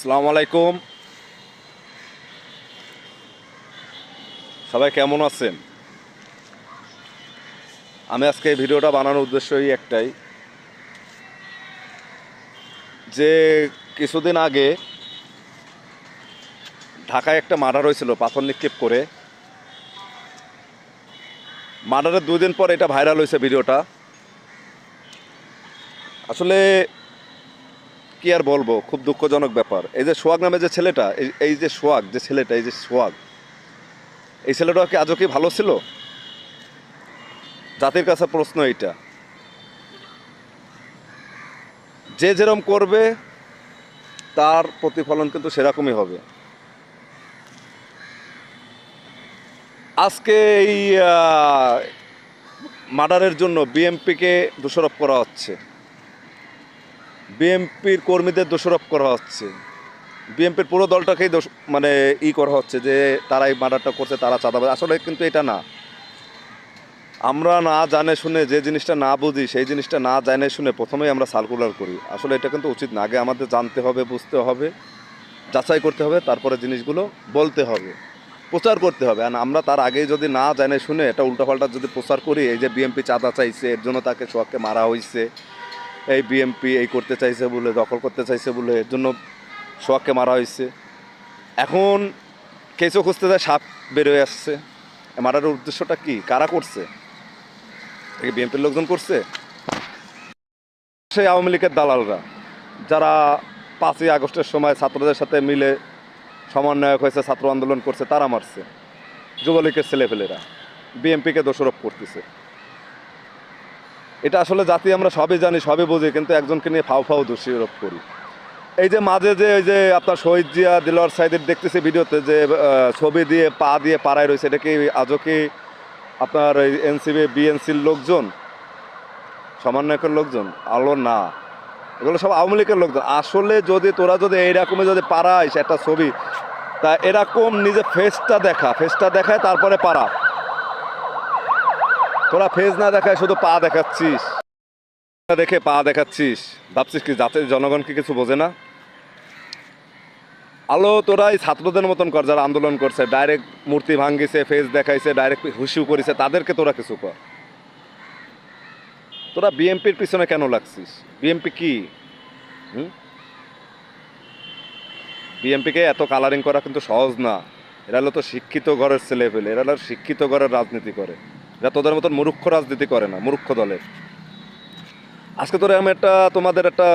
আসসালামু আলাইকুম। সবাই কেমন আছেন? আমি আজকে এই ভিডিওটা বানানোর উদ্দেশ্যই একটাই, যে কিছুদিন আগে ঢাকায় একটা মার্ডার হয়েছিল পাথর নিক্ষেপ করে। মার্ডারের 2 দিন পর এটা ভাইরাল হয়েছে ভিডিওটা। আসলে কি আর বলবো, খুব দুঃখজনক ব্যাপার। এই যে সোহাগ নামে যে ছেলেটা, এই যে সোহাগ যে ছেলেটা, এই যে সোহাগ, এই ছেলেটা কি আজও কি ভালো ছিল? জাতির কাছে প্রশ্ন এইটা। যে যেরকম করবে তার প্রতিফলন কিন্তু সেরকমই হবে। আজকে এই মার্ডারের জন্য বিএমপিকে দোষারোপ করা হচ্ছে, বিএমপির কর্মীদের দোষারোপ করা হচ্ছে, বিএমপির পুরো দলটাকেই মানে করা হচ্ছে যে তারা এই মার্ডারটা করছে, তারা চাঁদাবাজ। আসলে কিন্তু এটা না। আমরা না জানে শুনে, যে জিনিসটা না বুঝি সেই জিনিসটা না জানে শুনে প্রথমেই আমরা সার্কুলার করি। আসলে এটা কিন্তু উচিত না। আগে আমাদের জানতে হবে, বুঝতে হবে, যাচাই করতে হবে, তারপরে জিনিসগুলো বলতে হবে, প্রচার করতে হবে। আর আমরা তার আগেই যদি না জানে শুনে এটা উল্টাপাল্টা যদি প্রচার করি, এই যে বিএমপি চাঁদা চাইছে এর জন্য তাকে সোহাগকে মারা হয়েছে, এই বিএমপি এই করতে চাইছে বলে, দখল করতে চাইছে বলে এর জন্য সোহাগকে মারা হয়েছে, এখন কেঁচো খুঁজতে যায় সাপ বেরোয় আসছে। মারার উদ্দেশ্যটা কি? কারা করছে? এই বিএনপির লোকজন করছে, সেই আওয়ামী লীগের দালালরা, যারা 5ই আগস্টের সময় ছাত্রদের সাথে মিলে সমন্বয়ক হয়েছে, ছাত্র আন্দোলন করছে, তারা মারছে। যুবলীগের ছেলেপেলেরা বিএনপিকে দোষারোপ করতেছে। এটা আসলে জাতি আমরা সবই জানি, সবই বুঝি, কিন্তু একজনকে নিয়ে ফাও ফাও দোষারোপ করি। এই যে মাঝে যে ওই যে আপনার শহীদ জিয়া, দিলওয়ার সাইদের দেখতেছি ভিডিওতে যে ছবি দিয়ে পা দিয়ে পাড়ায় রয়েছে, এটা কি আজও কি আপনার ওই এনসিবি বিএনসির লোকজন, সমন্বয়কের লোকজন? আলো না, এগুলো সব আওয়ামী লীগের লোকজন। আসলে যদি তোরা যদি এইরকমই যদি পাড়াইস একটা ছবি, তা এরকম নিজে ফেসটা দেখায় তারপরে পাড়া। তোরা ফেস না দেখায় শুধু পা দেখাচ্ছিস, দেখে পা দেখাচ্ছিস, ভাবছিস কি জাতির জনগণ কি কিছু বোঝে না? আলো তোরা এই ছাত্রদের মতন কর, যারা আন্দোলন করছে, ডাইরেক্ট মূর্তি ভাঙ্গিছে, ফেস দেখাইছে, ডাইরেক্ট হুসিউ করেছে, তাদেরকে তোরা কিছু কর। তোরা বিএমপির পিছনে কেন লাগছিস? বিএমপি কি? বিএমপিকে এত কালারিং করা কিন্তু সহজ না। এরা হলো তো শিক্ষিত ঘরের ছেলে পেলে, এরা হলো শিক্ষিত ঘরের রাজনীতি করে। এরা তোদের মতন মূর্খ রাজনীতি করে না, মূর্খ দলের। আজকে তোরা আমি তোমাদের একটা